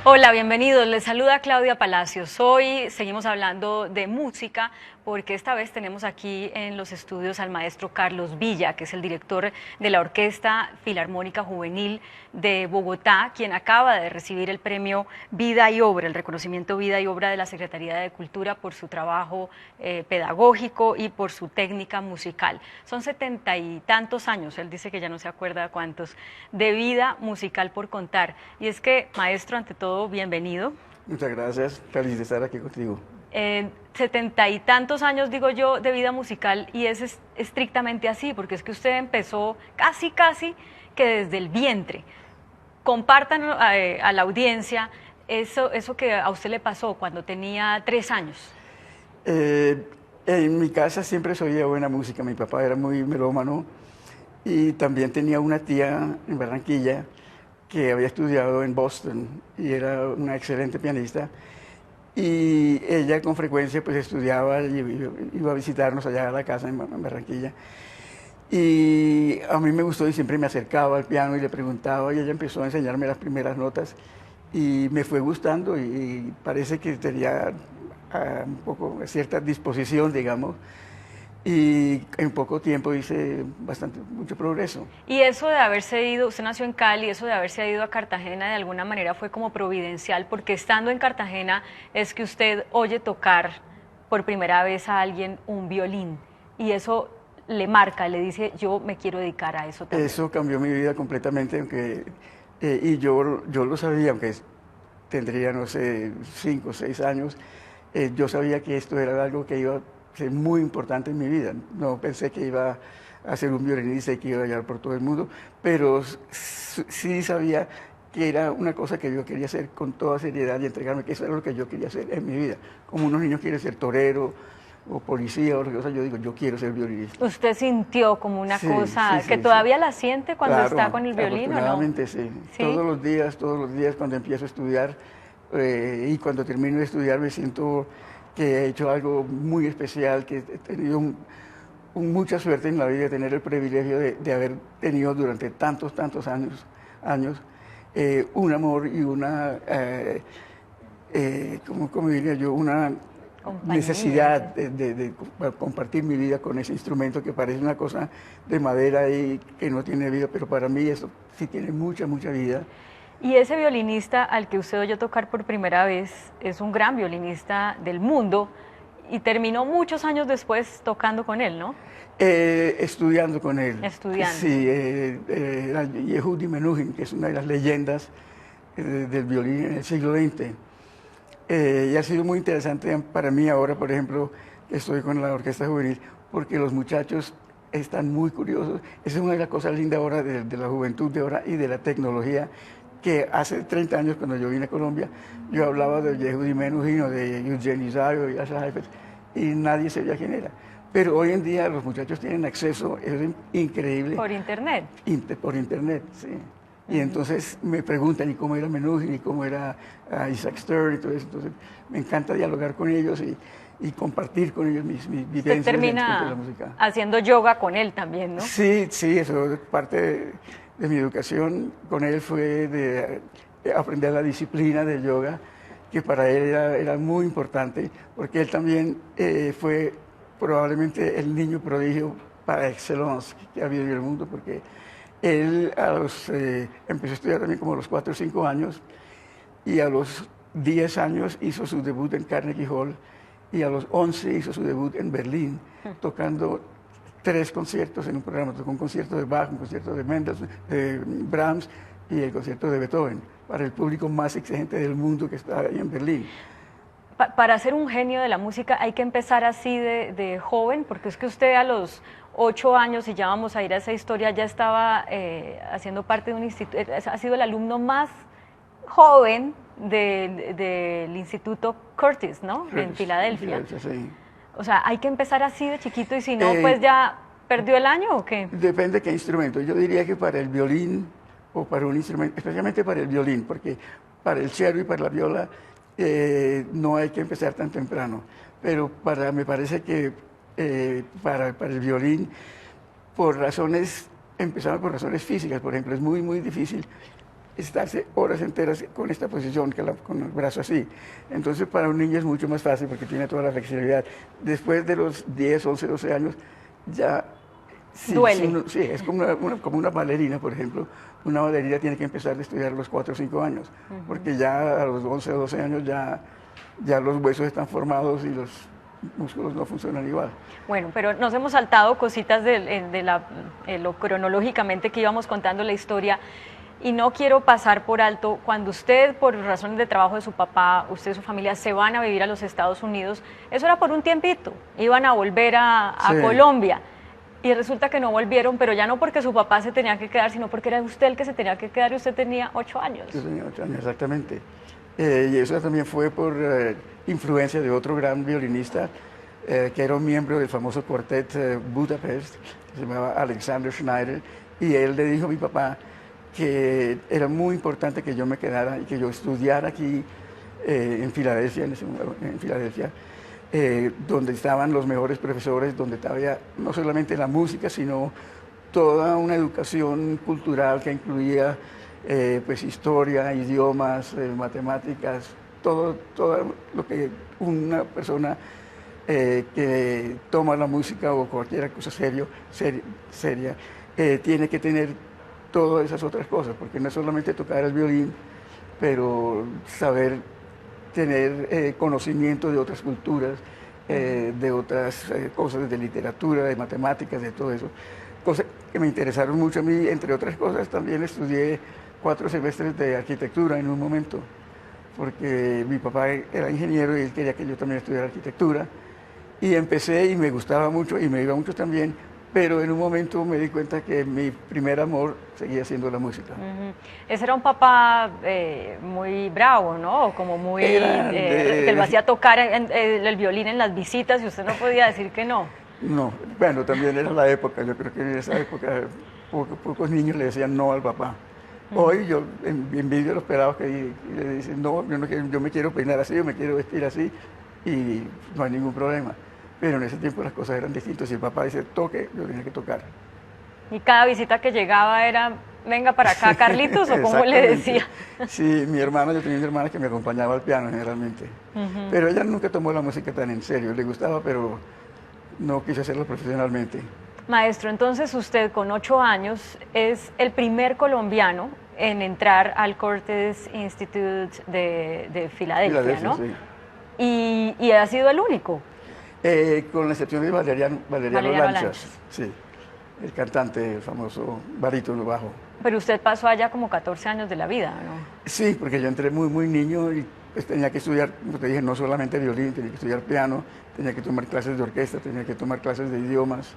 Hola, bienvenidos. Les saluda Claudia Palacios. Hoy seguimos hablando de música porque esta vez tenemos aquí en los estudios al maestro Carlos Villa, que es el director de la Orquesta Filarmónica Juvenil de Bogotá, quien acaba de recibir el premio Vida y Obra, el reconocimiento Vida y Obra de la Secretaría de Cultura por su trabajo pedagógico y por su técnica musical. Son 70 y tantos años, él dice que ya no se acuerda cuántos, de vida musical por contar. Y es que, maestro, ante todo, bienvenido. Muchas gracias, feliz de estar aquí contigo. 70 y tantos años, digo yo, de vida musical, y es estrictamente así, porque es que usted empezó casi que desde el vientre. Compartan a la audiencia eso que a usted le pasó cuando tenía 3 años. En mi casa siempre se oía buena música, mi papá era muy melómano y también tenía una tía en Barranquilla que había estudiado en Boston y era una excelente pianista. Y ella con frecuencia pues estudiaba y iba a visitarnos allá a la casa en Barranquilla. Y a mí me gustó y siempre me acercaba al piano y le preguntaba y ella empezó a enseñarme las primeras notas y me fue gustando y parece que tenía un poco cierta disposición, digamos, y en poco tiempo hice mucho progreso. Y eso de haberse ido, usted nació en Cali, eso de haberse ido a Cartagena de alguna manera fue como providencial, porque estando en Cartagena es que usted oye tocar por primera vez a alguien un violín y eso le marca, le dice, yo me quiero dedicar a eso también. Eso cambió mi vida completamente, aunque, y yo lo sabía, aunque tendría, no sé, 5 o 6 años, yo sabía que esto era algo que iba a ser muy importante en mi vida. No pensé que iba a ser un violinista y que iba a llegar por todo el mundo, pero sí sabía que era una cosa que yo quería hacer con toda seriedad y entregarme, que eso era lo que yo quería hacer en mi vida. Como unos niños quieren ser torero o policía o lo que sea, yo digo, yo quiero ser violinista. ¿Usted sintió como una Sí, cosa sí, que sí, todavía la siente cuando claro, está con el violín o no? afortunadamente sí. ¿Sí? Todos los días cuando empiezo a estudiar y cuando termino de estudiar me siento que he hecho algo muy especial, que he tenido mucha suerte en la vida de tener el privilegio de haber tenido durante tantos años un amor y una, ¿cómo diría yo? Una Compañía, necesidad sí. de compartir mi vida con ese instrumento que parece una cosa de madera y que no tiene vida, pero para mí eso sí tiene mucha vida. Y ese violinista al que usted oyó tocar por primera vez es un gran violinista del mundo y terminó muchos años después tocando con él, ¿no? Estudiando con él. Estudiando. Sí, era Yehudi Menuhin, que es una de las leyendas del violín en el siglo XX. Y ha sido muy interesante para mí ahora, por ejemplo, que estoy con la Orquesta Juvenil, porque los muchachos están muy curiosos. Esa es una de las cosas lindas ahora de la juventud de ahora y de la tecnología, que hace 30 años cuando yo vine a Colombia, yo hablaba de Yehudi Menuhin o de Eugene Isao y Asa Heifetz, y nadie sabía quién era. Pero hoy en día los muchachos tienen acceso, es increíble. Por internet. Por internet, sí. Y entonces me preguntan, ¿y cómo era Menuhin? ¿Y cómo era Isaac Stern? Y todo eso. Entonces me encanta dialogar con ellos y compartir con ellos mis vivencias. Usted termina de la música. haciendo yoga con él también, ¿no? Sí, sí, eso parte de mi educación con él fue de aprender la disciplina del yoga, que para él era muy importante, porque él también fue probablemente el niño prodigio par excellence que ha habido en el mundo, porque él empezó a estudiar también como a los 4 o 5 años y a los 10 años hizo su debut en Carnegie Hall y a los 11 hizo su debut en Berlín, tocando 3 conciertos en un programa. Tocó un concierto de Bach, un concierto de Mendelssohn, de Brahms y el concierto de Beethoven, para el público más exigente del mundo que está ahí en Berlín. Para ser un genio de la música hay que empezar así de joven, porque es que usted a los 8 años, y ya vamos a ir a esa historia, ya estaba haciendo parte de un instituto, ha sido el alumno más joven del Instituto Curtis, ¿no? En Filadelfia. Sí. O sea, hay que empezar así de chiquito y si no, pues ya perdió el año o qué. Depende de qué instrumento. Yo diría que para el violín o para un instrumento, especialmente para el violín, porque para el cello y para la viola no hay que empezar tan temprano. Pero me parece que para el violín, empezando por razones físicas, por ejemplo, es muy difícil estarse horas enteras con esta posición, con el brazo así. Entonces para un niño es mucho más fácil porque tiene toda la flexibilidad. Después de los 10, 11, 12 años ya... Sí, Duele. sí, es como como una bailarina, por ejemplo. Una bailarina tiene que empezar a estudiar a los 4 o 5 años, porque ya a los 11 o 12 años ya los huesos están formados y los músculos no funcionan igual. Bueno, pero nos hemos saltado cositas de lo cronológicamente que íbamos contando la historia y no quiero pasar por alto cuando usted, por razones de trabajo de su papá, usted y su familia se van a vivir a los Estados Unidos, eso era por un tiempito, iban a volver a Sí. Colombia. Y resulta que no volvieron, pero ya no porque su papá se tenía que quedar, sino porque era usted el que se tenía que quedar y usted tenía 8 años. Yo tenía 8 años, exactamente. Y eso también fue por influencia de otro gran violinista, que era un miembro del famoso cuartet Budapest, que se llamaba Alexander Schneider, y él le dijo a mi papá que era muy importante que yo me quedara y que yo estudiara aquí en Filadelfia, en Filadelfia, donde estaban los mejores profesores, donde había no solamente la música, sino toda una educación cultural que incluía pues historia, idiomas, matemáticas, todo lo que una persona que toma la música o cualquier cosa seria tiene que tener todas esas otras cosas, porque no es solamente tocar el violín, pero saber tener conocimiento de otras culturas, de otras cosas, de literatura, de matemáticas, de todo eso. Cosas que me interesaron mucho a mí, entre otras cosas, también estudié 4 semestres de arquitectura en un momento, porque mi papá era ingeniero y él quería que yo también estudiara arquitectura. Y empecé y me gustaba mucho y me iba mucho también, pero en un momento me di cuenta que mi primer amor seguía siendo la música. Ese era un papá muy bravo, ¿no? Como muy... que lo hacía tocar el violín en las visitas y usted no podía decir que no. No, bueno, también era la época, yo creo que en esa época pocos niños le decían no al papá. Hoy yo envidio a los pelados que le dicen, no, yo me quiero peinar así, yo me quiero vestir así, y no hay ningún problema. Pero en ese tiempo las cosas eran distintas. Si el papá dice toque, yo tenía que tocar. Y cada visita que llegaba era, venga para acá, Carlitos, o cómo le decía. Sí, mi hermana, yo tenía una hermana que me acompañaba al piano generalmente. Pero ella nunca tomó la música tan en serio. Le gustaba, pero no quiso hacerlo profesionalmente. Maestro, entonces usted con 8 años es el primer colombiano en entrar al Curtis Institute de Filadelfia, ¿no? Sí. Y ha sido el único. Con la excepción de Valeriano Lanchas, sí, el cantante, el famoso barítono bajo. Pero usted pasó allá como 14 años de la vida, ¿no? Sí, porque yo entré muy niño y pues, tenía que estudiar, como te dije, no solamente violín, tenía que estudiar piano, tenía que tomar clases de orquesta, tenía que tomar clases de idiomas,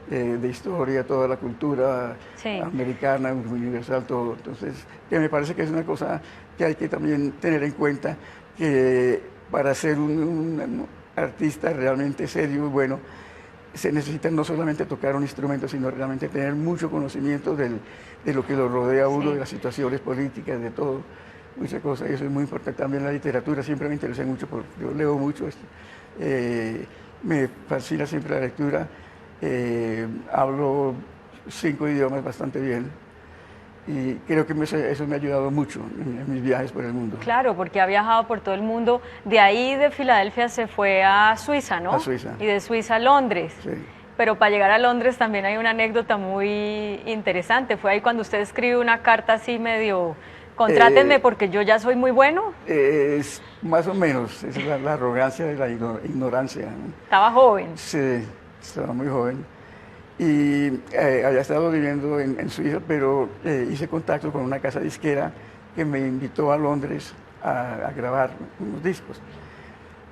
de historia, toda la cultura americana, universal, todo. Entonces, que me parece que es una cosa que hay que también tener en cuenta, que para ser un artista realmente serio y bueno, se necesita no solamente tocar un instrumento, sino realmente tener mucho conocimiento de lo que lo rodea a uno, de las situaciones políticas, de todo, muchas cosas, y eso es muy importante. También la literatura, siempre me interesé mucho, porque yo leo mucho, me fascina siempre la lectura, hablo 5 idiomas bastante bien. Y creo que eso me ha ayudado mucho en mis viajes por el mundo. Claro, porque ha viajado por todo el mundo. De ahí, de Filadelfia, se fue a Suiza, ¿no? A Suiza. Y de Suiza a Londres. Sí. Pero para llegar a Londres también hay una anécdota muy interesante. Fue ahí cuando usted escribe una carta así medio, contrátenme porque yo ya soy muy bueno. Es más o menos, es la arrogancia de la ignorancia, ¿no? Estaba joven. Sí, estaba muy joven. Y había estado viviendo en Suiza, pero hice contacto con una casa disquera que me invitó a Londres a grabar unos discos.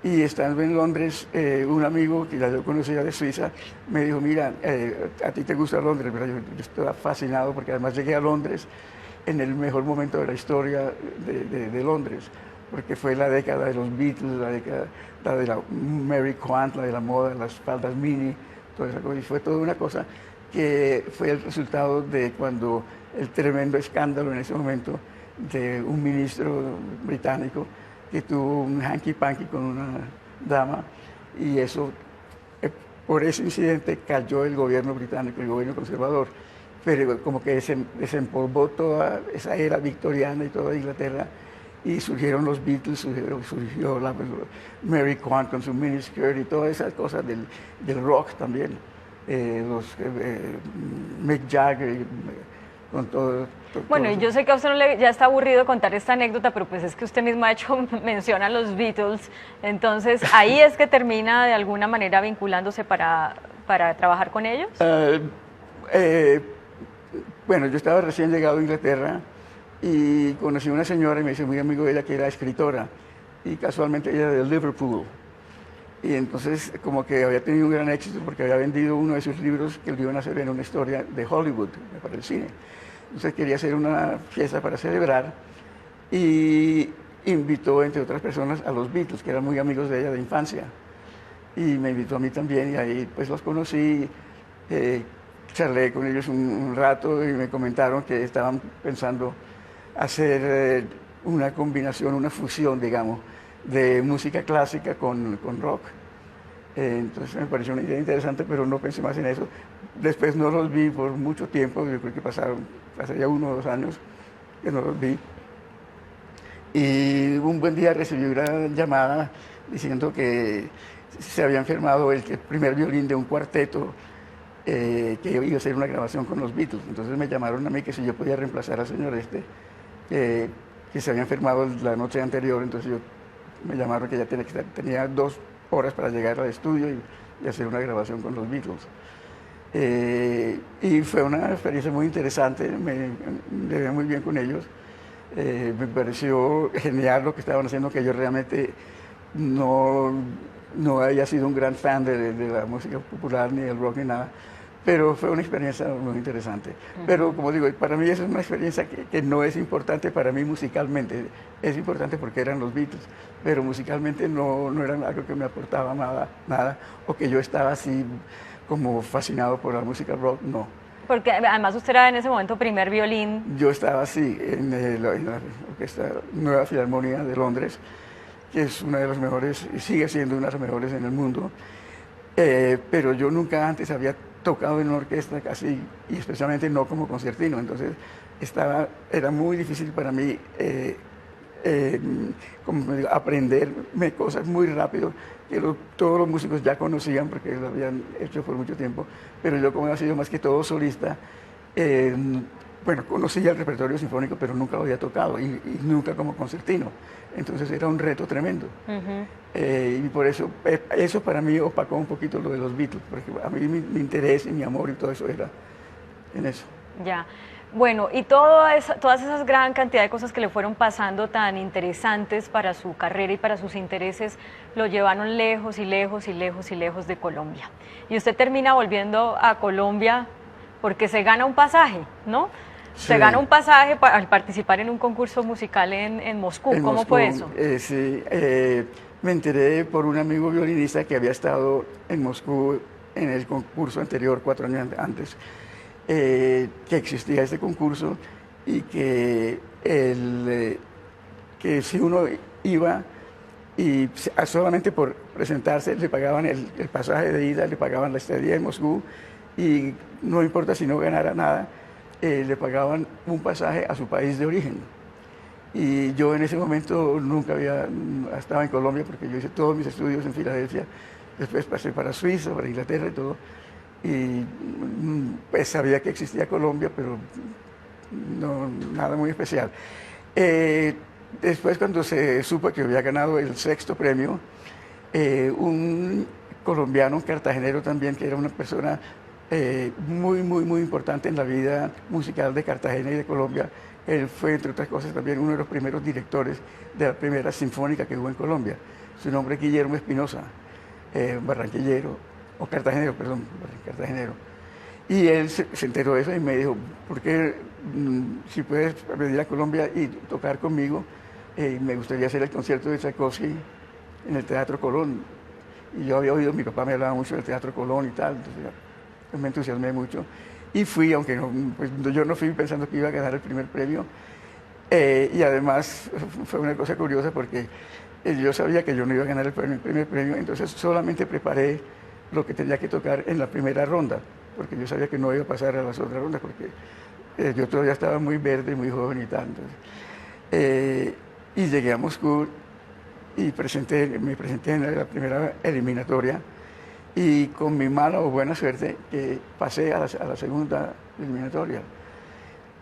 Y estando en Londres, un amigo que ya yo conocía de Suiza me dijo, mira, a ti te gusta Londres, ¿verdad? Yo estaba fascinado porque además llegué a Londres en el mejor momento de la historia de Londres, porque fue la década de los Beatles, la de la Mary Quant, la de la moda, las faldas mini, toda esa cosa, y fue toda una cosa que fue el resultado de cuando el tremendo escándalo en ese momento de un ministro británico que tuvo un hanky-panky con una dama, y eso, por ese incidente cayó el gobierno británico, el gobierno conservador, pero como que desempolvó toda esa era victoriana y toda Inglaterra, y surgieron los Beatles, surgió Mary Quant con su miniskirt y todas esas cosas del rock también, Mick Jagger, con todo. Bueno, y yo sé que a usted ya está aburrido contar esta anécdota, pero pues es que usted mismo ha hecho mención a los Beatles, entonces ahí es que termina de alguna manera vinculándose para trabajar con ellos. Bueno, yo estaba recién llegado a Inglaterra y conocí a una señora y me hice muy amigo de ella que era escritora y casualmente ella era de Liverpool. Y entonces como que había tenido un gran éxito porque había vendido uno de sus libros que lo iban a hacer en una historia de Hollywood para el cine. Entonces quería hacer una fiesta para celebrar y invitó, entre otras personas, a los Beatles, que eran muy amigos de ella de infancia. Y me invitó a mí también y ahí pues los conocí, charlé con ellos un rato y me comentaron que estaban pensando hacer una combinación, una fusión, digamos, de música clásica con rock. Entonces me pareció una idea interesante, pero no pensé más en eso. Después no los vi por mucho tiempo, yo creo que pasaron ya 1 o 2 años que no los vi. Y un buen día recibí una llamada diciendo que se había enfermado el primer violín de un cuarteto que iba a hacer una grabación con los Beatles. Entonces me llamaron a mí que si yo podía reemplazar al señor que se había enfermado la noche anterior. Entonces me llamaron que ya tenía 2 horas para llegar al estudio y hacer una grabación con los Beatles. Y fue una experiencia muy interesante, me llevé muy bien con ellos. Me pareció genial lo que estaban haciendo, que yo realmente no había sido un gran fan de la música popular, ni del rock, ni nada, pero fue una experiencia muy interesante. Pero como digo, para mí esa es una experiencia que no es importante para mí musicalmente, es importante porque eran los Beatles, pero musicalmente no era algo que me aportaba nada, o que yo estaba así como fascinado por la música rock, no. Porque además usted era en ese momento primer violín. Yo estaba así en la Orquesta Nueva Filarmonía de Londres, que es una de las mejores, y sigue siendo una de las mejores en el mundo, pero yo nunca antes había tocado en una orquesta casi, y especialmente no como concertino, entonces era muy difícil para mí como digo, aprenderme cosas muy rápido que todos los músicos ya conocían porque lo habían hecho por mucho tiempo, pero yo como he sido más que todo solista, bueno, conocía el repertorio sinfónico, pero nunca lo había tocado y nunca como concertino. Entonces era un reto tremendo. Y por eso para mí opacó un poquito lo de los Beatles, porque a mí mi interés y mi amor y todo eso era en eso. Ya. Bueno, y todas esas gran cantidad de cosas que le fueron pasando tan interesantes para su carrera y para sus intereses, lo llevaron lejos y lejos y lejos y lejos de Colombia. Y usted termina volviendo a Colombia porque se gana un pasaje, ¿no? Sí. Se gana un pasaje al participar en un concurso musical en Moscú. ¿Cómo fue eso? Sí, me enteré por un amigo violinista que había estado en Moscú en el concurso anterior, 4 años antes. Que existía este concurso y que si uno iba y solamente por presentarse le pagaban el pasaje de ida, le pagaban la estadía en Moscú y no importa si no ganara nada, le pagaban un pasaje a su país de origen. Y yo en ese momento nunca había estado en Colombia porque yo hice todos mis estudios en Filadelfia, después pasé para Suiza, para Inglaterra y todo. Y pues sabía que existía Colombia, pero no, nada muy especial. Después cuando se supo que había ganado el 6º premio, un colombiano, un cartagenero también, que era una persona muy importante en la vida musical de Cartagena y de Colombia, él fue, entre otras cosas, también uno de los primeros directores de la primera sinfónica que hubo en Colombia. Su nombre es Guillermo Espinosa, barranquillero. O cartagenero, perdón, cartagenero. Y él se enteró de eso y me dijo, ¿por qué si puedes venir a Colombia y tocar conmigo? Me gustaría hacer el concierto de Tchaikovsky en el Teatro Colón. Y yo había oído, mi papá me hablaba mucho del Teatro Colón y tal, entonces me entusiasmé mucho. Y fui, aunque pues, yo no fui pensando que iba a ganar el primer premio. Y además fue una cosa curiosa porque yo sabía que yo no iba a ganar el primer premio, entonces solamente preparé lo que tenía que tocar en la primera ronda. porque yo sabía que no iba a pasar a la segunda ronda, porque yo todavía estaba muy verde, muy joven y tal. Y llegué a Moscú y me presenté en la primera eliminatoria y con mi mala o buena suerte que pasé a la segunda eliminatoria.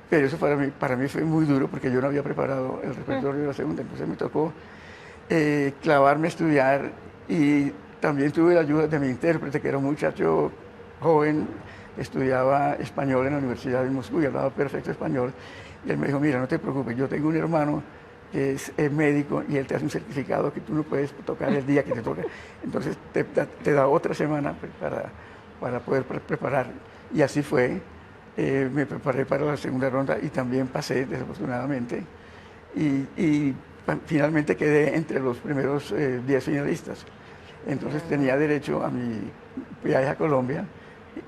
Pero eso para mí fue muy duro porque yo no había preparado el repertorio de la segunda, entonces me tocó clavarme a estudiar y también tuve la ayuda de mi intérprete, que era un muchacho joven, estudiaba español en la Universidad de Moscú y hablaba perfecto español. Y él me dijo, mira, no te preocupes, yo tengo un hermano que es médico y él te hace un certificado que tú no puedes tocar el día que te toque. Entonces te da otra semana para poder preparar. Y así fue. Me preparé para la segunda ronda y también pasé, desafortunadamente. Y finalmente quedé entre los primeros 10 finalistas. Entonces tenía derecho a mi viaje a Colombia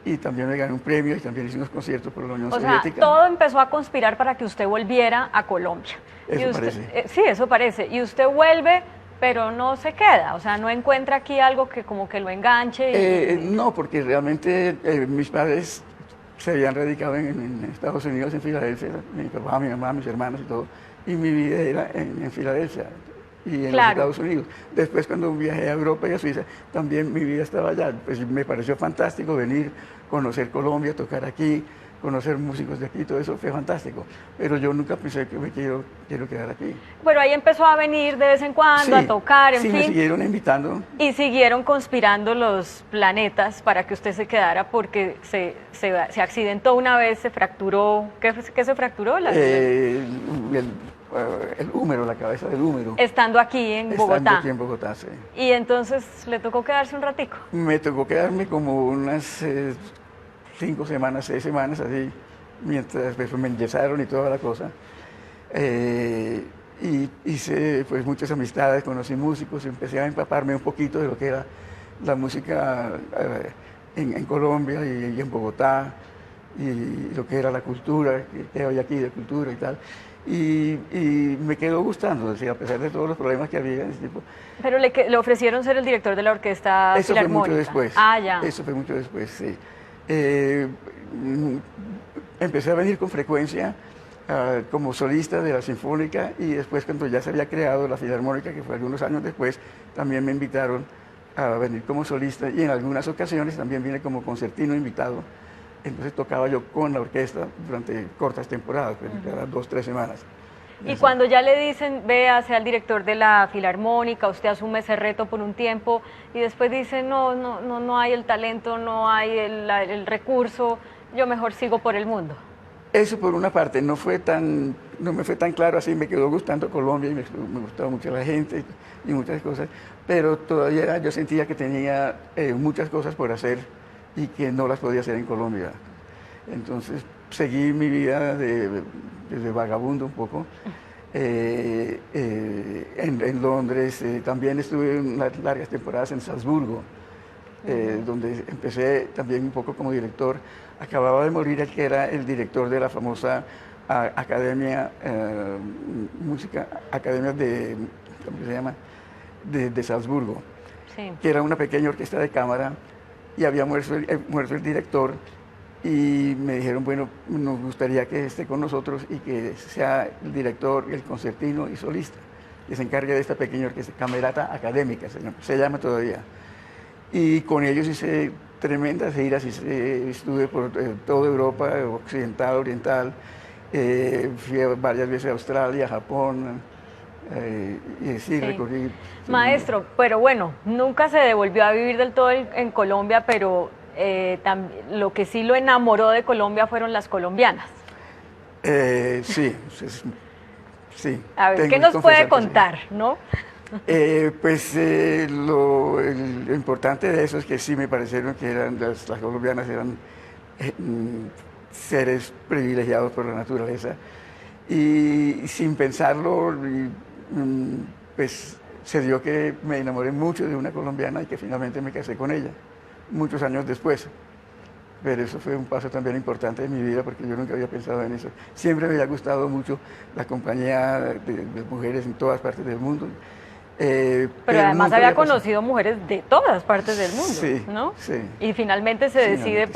y también me gané un premio y también hice unos conciertos por la Unión Soviética. O sea, todo empezó a conspirar para que usted volviera a Colombia. Eso usted, parece. Sí, eso parece. Y usted vuelve, pero no se queda. O sea, no encuentra aquí algo que como que lo enganche. No, porque realmente mis padres se habían radicado en Estados Unidos, en Filadelfia, mi papá, mi mamá, mis hermanos y todo, y mi vida era en Filadelfia y en los Estados Unidos. Después cuando viajé a Europa y a Suiza, también mi vida estaba allá. Pues me pareció fantástico venir, conocer Colombia, tocar aquí, conocer músicos de aquí, todo eso fue fantástico. Pero yo nunca pensé que me quiero quedar aquí. Pero ahí empezó a venir de vez en cuando, a tocar, en fin. Sí, me siguieron invitando. Y siguieron conspirando los planetas para que usted se quedara porque se accidentó una vez, se fracturó. ¿Qué se fracturó? El húmero, la cabeza del húmero. Estando aquí en Bogotá. Estando aquí en Bogotá, sí. Y entonces le tocó quedarse un ratico. Me tocó quedarme como unas 5 semanas, 6 semanas, así, mientras pues, me enyesaron y toda la cosa. Y hice pues muchas amistades, conocí músicos, empecé a empaparme un poquito de lo que era la música en Colombia y en Bogotá, y lo que era la cultura, que hay aquí de cultura y tal. Y me quedó gustando, decir, a pesar de todos los problemas que había. Pero le ofrecieron ser el director de la orquesta Eso filarmónica. fue mucho después. Ah, ya. Eso fue mucho después, sí. Empecé a venir con frecuencia como solista de la Sinfónica y después cuando ya se había creado la Filarmónica, que fue algunos años después, también me invitaron a venir como solista y en algunas ocasiones también vine como concertino invitado. Entonces tocaba yo con la orquesta durante cortas temporadas, pues, cada 2 o 3 semanas. Y cuando ya le dicen, vea, sea el director de la Filarmónica, usted asume ese reto por un tiempo y después dice, no hay el talento, no hay el recurso, yo mejor sigo por el mundo. Eso por una parte, no me fue tan claro así, me quedó gustando Colombia y me gustaba mucho la gente y muchas cosas, pero todavía yo sentía que tenía muchas cosas por hacer y que no las podía hacer en Colombia. Entonces seguí mi vida de vagabundo un poco. En Londres, también estuve unas largas temporadas en Salzburgo, donde empecé también un poco como director. Acababa de morir el que era el director de la famosa Academia de, ¿cómo se llama? De Salzburgo, Sí. que era una pequeña orquesta de cámara y había muerto el director y me dijeron, bueno, nos gustaría que esté con nosotros y que sea el director, el concertino y solista, que se encargue de esta pequeña orquesta, Camerata Académica, se llama todavía. Y con ellos hice tremendas giras, estuve por toda Europa, occidental, oriental, fui varias veces a Australia, Japón, y sí, recorrí. Maestro, pero bueno, nunca se devolvió a vivir del todo en Colombia, pero lo que sí lo enamoró de Colombia fueron las colombianas. Sí. A ver, ¿qué nos puede contar, no? Lo importante de eso es que sí me parecieron que las colombianas eran seres privilegiados por la naturaleza y sin pensarlo, pues se dio que me enamoré mucho de una colombiana y que finalmente me casé con ella, muchos años después. Pero eso fue un paso también importante en mi vida porque yo nunca había pensado en eso. Siempre me había gustado mucho la compañía de mujeres en todas partes del mundo. Pero además había conocido mujeres de todas partes del mundo, sí, ¿no? Sí. Y finalmente se decide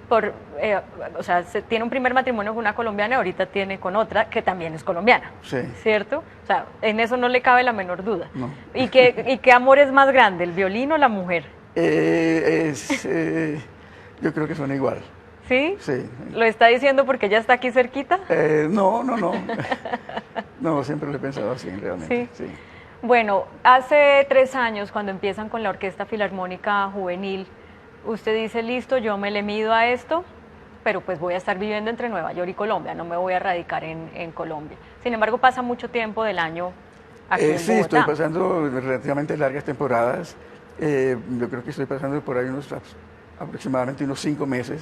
o sea, tiene un primer matrimonio con una colombiana y ahorita tiene con otra que también es colombiana, Sí. ¿cierto? O sea, en eso no le cabe la menor duda. No. ¿Y qué amor es más grande, el violín o la mujer? Yo creo que son igual. ¿Sí? Sí. ¿Lo está diciendo porque ella está aquí cerquita? No. No, siempre lo he pensado así, realmente. Sí. Sí. Bueno, hace 3 años, cuando empiezan con la Orquesta Filarmónica Juvenil, usted dice, listo, yo me le mido a esto, pero pues voy a estar viviendo entre Nueva York y Colombia, no me voy a radicar en Colombia. Sin embargo, pasa mucho tiempo del año aquí en Sí, Bogotá. estoy pasando relativamente largas temporadas. Yo creo que estoy pasando por ahí aproximadamente unos 5 meses.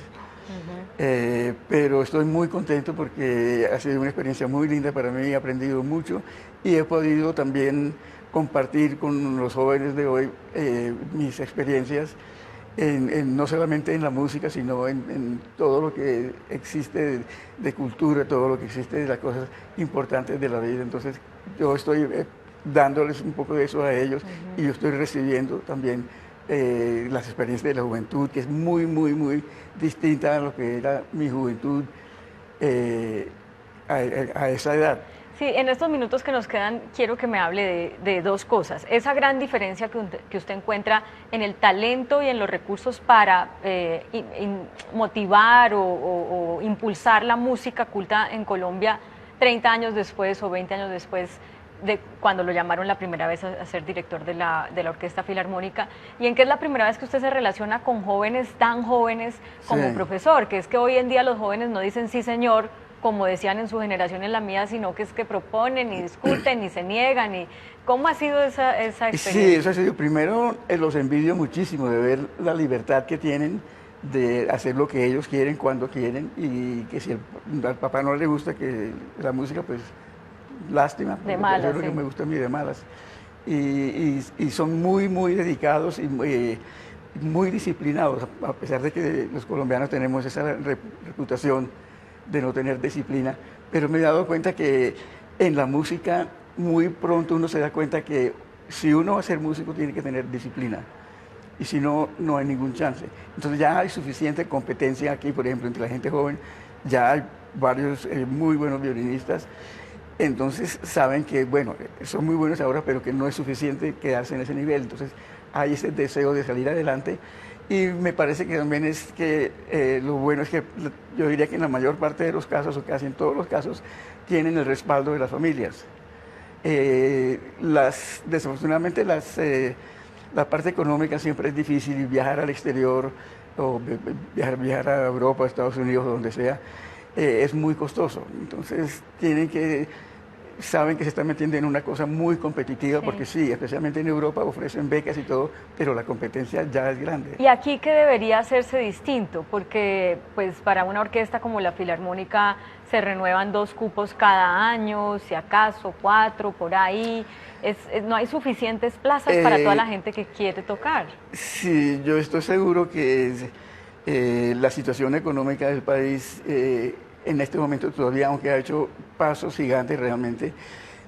Pero estoy muy contento porque ha sido una experiencia muy linda para mí, he aprendido mucho y he podido también compartir con los jóvenes de hoy mis experiencias, no solamente en la música, sino en todo lo que existe de cultura, todo lo que existe de las cosas importantes de la vida. Entonces yo estoy dándoles un poco de eso a ellos y yo estoy recibiendo también las experiencias de la juventud, que es muy distinta a lo que era mi juventud a esa edad. Sí, en estos minutos que nos quedan quiero que me hable de 2 cosas. Esa gran diferencia que usted encuentra en el talento y en los recursos para motivar o impulsar la música culta en Colombia 30 años después o 20 años después de cuando lo llamaron la primera vez a ser director de la Orquesta Filarmónica, y en que es la primera vez que usted se relaciona con jóvenes tan jóvenes como profesor, que es que hoy en día los jóvenes no dicen sí señor, como decían en su generación, en la mía, sino que es que proponen y discuten y se niegan. Y ¿cómo ha sido esa experiencia? Sí, eso ha sido. Primero, los envidio muchísimo de ver la libertad que tienen de hacer lo que ellos quieren, cuando quieren, y que si al papá no le gusta que la música, pues lástima, de malas, es lo que me gusta a mí, de malas. Y son muy dedicados y muy disciplinados, a pesar de que los colombianos tenemos esa reputación de no tener disciplina, pero me he dado cuenta que en la música muy pronto uno se da cuenta que si uno va a ser músico tiene que tener disciplina y si no, no hay ningún chance. Entonces ya hay suficiente competencia aquí, por ejemplo, entre la gente joven, ya hay varios muy buenos violinistas, entonces saben que, bueno, son muy buenos ahora, pero que no es suficiente quedarse en ese nivel, entonces hay ese deseo de salir adelante. Y me parece que también es que lo bueno es que yo diría que en la mayor parte de los casos, o casi en todos los casos, tienen el respaldo de las familias. Desafortunadamente la parte económica siempre es difícil y viajar al exterior o viajar a Europa, a Estados Unidos, donde sea, es muy costoso. Entonces saben que se están metiendo en una cosa muy competitiva, porque sí, especialmente en Europa ofrecen becas y todo, pero la competencia ya es grande. ¿Y aquí qué debería hacerse distinto? Porque pues para una orquesta como la Filarmónica se renuevan 2 cupos cada año, si acaso 4, por ahí. No hay suficientes plazas para toda la gente que quiere tocar. Sí, yo estoy seguro que la situación económica del país en este momento todavía, aunque ha hecho pasos gigantes realmente,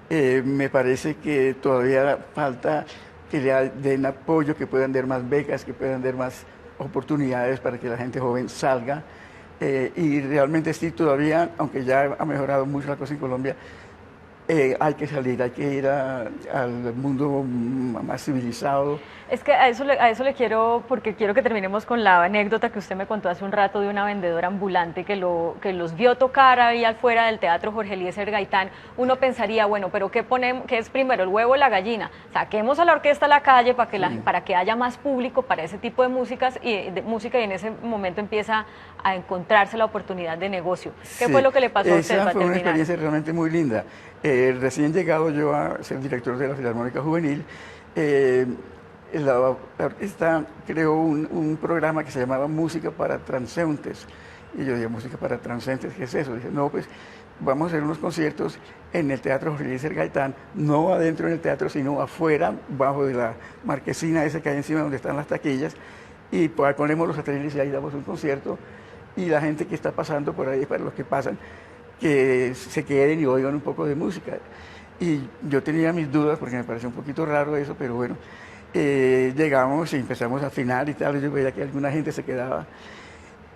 me parece que todavía falta que le den apoyo, que puedan dar más becas, que puedan dar más oportunidades para que la gente joven salga. Y realmente sí, todavía, aunque ya ha mejorado mucho la cosa en Colombia, hay que salir, hay que ir al mundo más civilizado. Es que a eso le quiero, porque quiero que terminemos con la anécdota que usted me contó hace un rato de una vendedora ambulante que los vio tocar ahí afuera del Teatro Jorge Eliezer Gaitán. Uno pensaría, bueno, pero ¿qué es primero, el huevo o la gallina? Saquemos a la orquesta a la calle para que haya más público para ese tipo de música y en ese momento empieza a encontrarse la oportunidad de negocio. ¿Qué fue lo que le pasó a usted Esa para fue una terminar? experiencia realmente muy linda. Recién llegado yo a ser director de la Filarmónica Juvenil, la orquesta creó un programa que se llamaba Música para Transeúntes. Y yo dije, ¿música para transeúntes? ¿Qué es eso? Dije, no, pues vamos a hacer unos conciertos en el Teatro Jorge Eliezer Gaitán, no adentro en el teatro, sino afuera, bajo de la marquesina esa que hay encima donde están las taquillas, y pues ahí ponemos los satélites y ahí damos un concierto, y la gente que está pasando por ahí, para los que pasan, que se queden y oigan un poco de música. Y yo tenía mis dudas porque me pareció un poquito raro eso, pero bueno, llegamos y empezamos a afinar y tal, y yo veía que alguna gente se quedaba.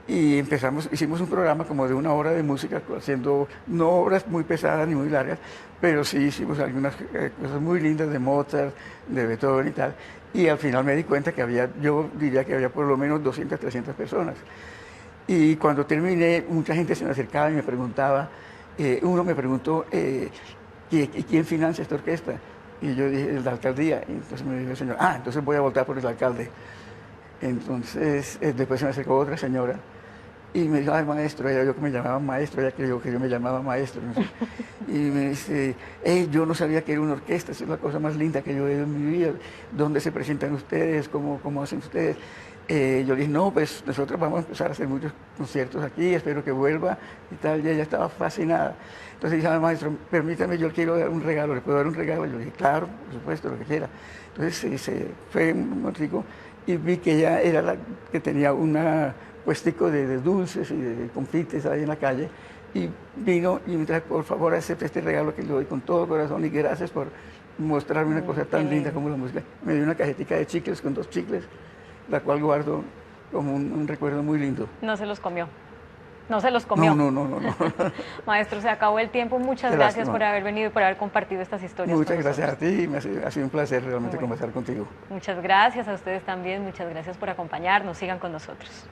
y hicimos un programa como de 1 hora de música, haciendo no obras muy pesadas ni muy largas, pero sí hicimos algunas cosas muy lindas de Mozart, de Beethoven y tal. Y al final me di cuenta que yo diría que había por lo menos 200, 300 personas. Y cuando terminé, mucha gente se me acercaba y me preguntaba, uno me preguntó, ¿quién financia esta orquesta? Y yo dije, la alcaldía. Y entonces me dijo el señor, entonces voy a votar por el alcalde. Entonces, después se me acercó otra señora y me dijo, ay, maestro, ella yo que me llamaba maestro, ella creyó que yo me llamaba maestro. ¿No? Y me dice, yo no sabía que era una orquesta, esa es la cosa más linda que yo he oído en mi vida. ¿Dónde se presentan ustedes? ¿Cómo hacen ustedes? Yo le dije, no, pues nosotros vamos a empezar a hacer muchos conciertos aquí, espero que vuelva y tal. Y ella estaba fascinada. Entonces dije, maestro, permítame, yo quiero dar un regalo, ¿le puedo dar un regalo? Y yo dije, claro, por supuesto, lo que quiera. Entonces se fue un momentico y vi que ella era la que tenía una puestico de dulces y de confites ahí en la calle, y vino y me trajo, por favor, acepte este regalo que le doy con todo corazón y gracias por mostrarme una cosa tan linda como la música. Me dio una cajetica de chicles con 2 chicles, la cual guardo como un recuerdo muy lindo. No se los comió. No se los comió. No. Maestro, se acabó el tiempo. Muchas gracias por haber venido y por haber compartido estas historias. Muchas gracias a ti. Ha sido un placer realmente conversar contigo. Muchas gracias a ustedes también. Muchas gracias por acompañarnos. Sigan con nosotros.